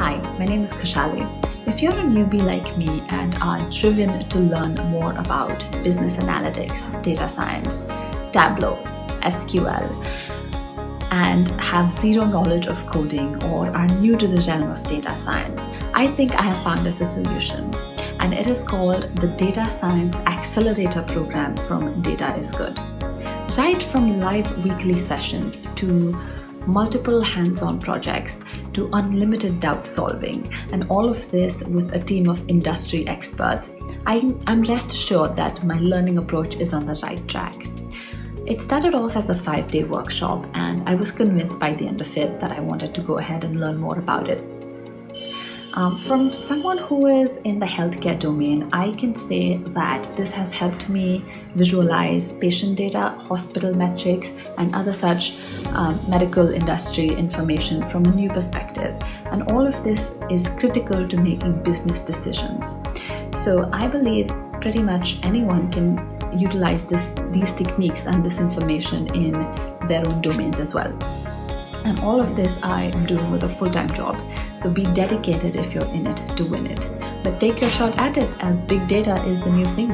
Hi, my name is Khashali. If you're a newbie like me and are driven to learn more about business analytics, data science, Tableau, SQL, and have zero knowledge of coding or are new to the realm of data science, I think I have found us a solution. And it is called the Data Science Accelerator Program from Dataisgood. Right from live weekly sessions to multiple hands-on projects to unlimited doubt solving, and all of this with a team of industry experts, I'm rest assured that my learning approach is on the right track. It started off as a 5-day workshop, and I was convinced by the end of it that I wanted to go ahead and learn more about it. From someone who is in the healthcare domain, I can say that this has helped me visualize patient data, hospital metrics, and other such medical industry information from a new perspective. And all of this is critical to making business decisions. So I believe pretty much anyone can utilize these techniques and this information in their own domains as well. And all of this I am doing with a full-time job. So be dedicated if you're in it to win it. But take your shot at it, as big data is the new thing.